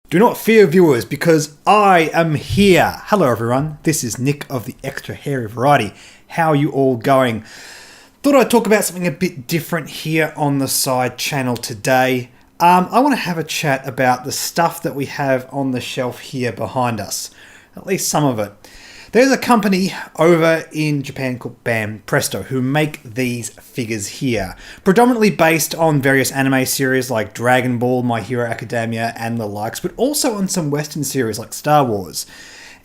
Do not fear, viewers, because I am here. Hello everyone, this is Nick of the Extra Hairy Variety. How are you all going? Thought I'd talk about something a bit different here on the side channel today. I want to have a chat about the stuff that we have on the shelf here behind us. At least some of it. There's a company over in Japan called Banpresto who make these figures here. Predominantly based on various anime series like Dragon Ball, My Hero Academia and the likes, but also on some Western series like Star Wars.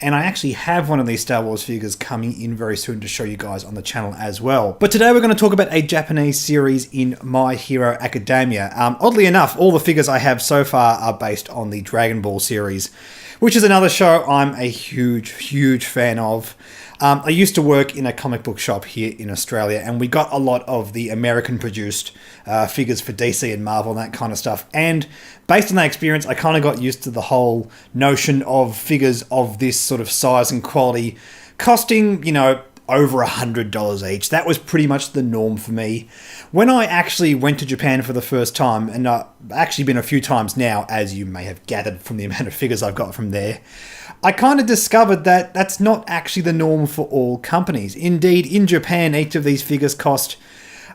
And I actually have one of these Star Wars figures coming in very soon to show you guys on the channel as well. But today we're going to talk about a Japanese series in My Hero Academia. Oddly enough, all the figures I have so far are based on the Dragon Ball series, which is another show I'm a huge fan of. I used to work in a comic book shop here in Australia, and we got a lot of the American-produced figures for DC and Marvel and that kind of stuff. And based on that experience, I kind of got used to the whole notion of figures of this sort of size and quality costing, you know, over $100 each. That was pretty much the norm for me. When I actually went to Japan for the first time, and I've actually been a few times now, as you may have gathered from the amount of figures I've got from there, I kind of discovered that that's not actually the norm for all companies. Indeed, in Japan, each of these figures cost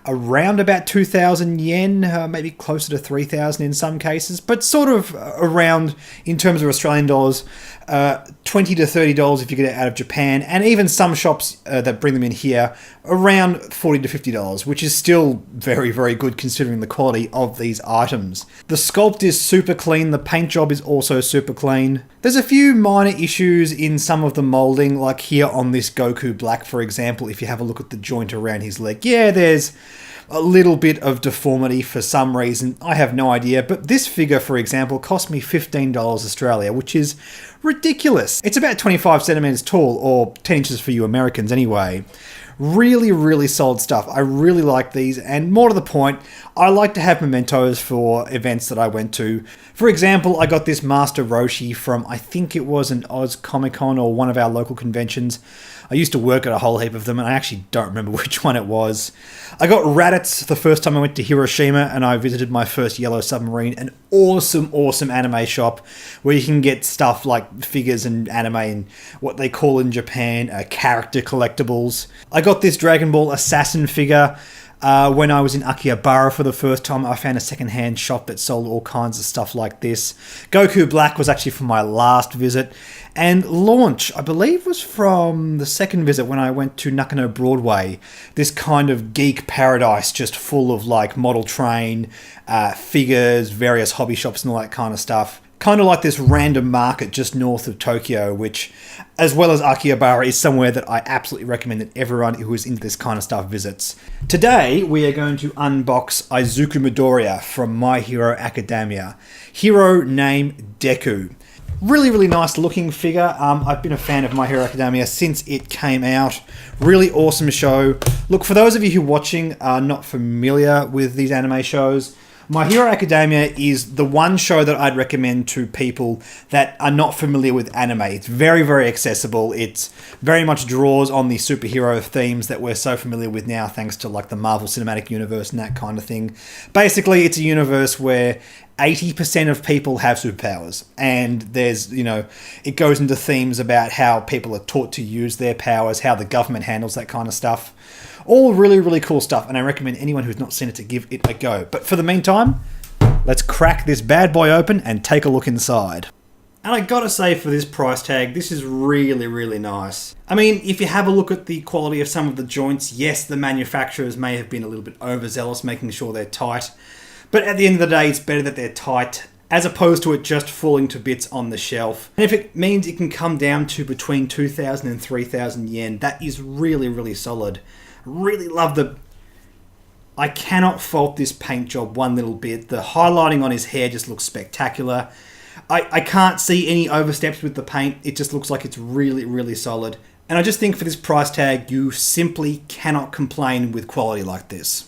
around about 2,000 yen, maybe closer to 3,000 in some cases, but sort of around, in terms of Australian dollars, $20 to $30 if you get it out of Japan, and even some shops that bring them in here, around $40 to $50, which is still very good considering the quality of these items. The sculpt is super clean, the paint job is also super clean. There's a few minor issues in some of the molding, like here on this Goku Black, for example. If you have a look at the joint around his leg, yeah, there's a little bit of deformity for some reason. I have no idea, but this figure, for example, cost me $15 Australia, which is ridiculous. It's about 25 centimeters tall, or 10 inches for you Americans anyway. Really solid stuff. I really like these, and more to the point, I like to have mementos for events that I went to. For example, I got this Master Roshi from, I think it was an Oz Comic Con or one of our local conventions. I used to work at a whole heap of them, and I actually don't remember which one it was. I got Raditz the first time I went to Hiroshima, and I visited my first Yellow Submarine, an awesome anime shop where you can get stuff like figures and anime and what they call in Japan character collectibles. I got this Dragon Ball Assassin figure when I was in Akihabara for the first time. I found a second-hand shop that sold all kinds of stuff like this. Goku Black was actually from my last visit. And Launch, I believe, was from the second visit when I went to Nakano Broadway. This kind of geek paradise just full of like model train, figures, various hobby shops and all that kind of stuff. Kind of like this random market just north of Tokyo, which, as well as Akihabara, is somewhere that I absolutely recommend that everyone who is into this kind of stuff visits. Today, we are going to unbox Izuku Midoria from My Hero Academia. Hero name Deku. Really nice looking figure. I've been a fan of My Hero Academia since it came out. Really awesome show. Look, for those of you who are watching are not familiar with these anime shows, My Hero Academia is the one show that I'd recommend to people that are not familiar with anime. It's very accessible. It's very much draws on the superhero themes that we're so familiar with now, thanks to like the Marvel Cinematic Universe and that kind of thing. Basically, it's a universe where 80% of people have superpowers, and there's, you know, it goes into themes about how people are taught to use their powers, how the government handles that kind of stuff. All really cool stuff, and I recommend anyone who's not seen it to give it a go. But for the meantime, let's crack this bad boy open and take a look inside. And I gotta say, for this price tag, this is really nice. I mean, if you have a look at the quality of some of the joints, yes, the manufacturers may have been a little bit overzealous making sure they're tight. But at the end of the day, it's better that they're tight, as opposed to it just falling to bits on the shelf. And if it means it can come down to between 2,000 and 3,000 yen, that is really solid. Really love the... I cannot fault this paint job one little bit. The highlighting on his hair just looks spectacular. I can't see any oversteps with the paint. It just looks like it's really solid. And I just think for this price tag, you simply cannot complain with quality like this.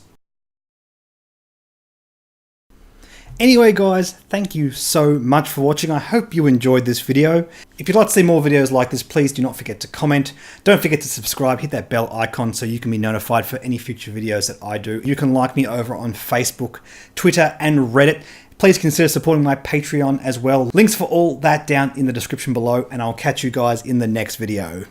Anyway guys, thank you so much for watching. I hope you enjoyed this video. If you'd like to see more videos like this, please do not forget to comment. Don't forget to subscribe, hit that bell icon so you can be notified for any future videos that I do. You can like me over on Facebook, Twitter, and Reddit. Please consider supporting my Patreon as well. Links for all that down in the description below, and I'll catch you guys in the next video.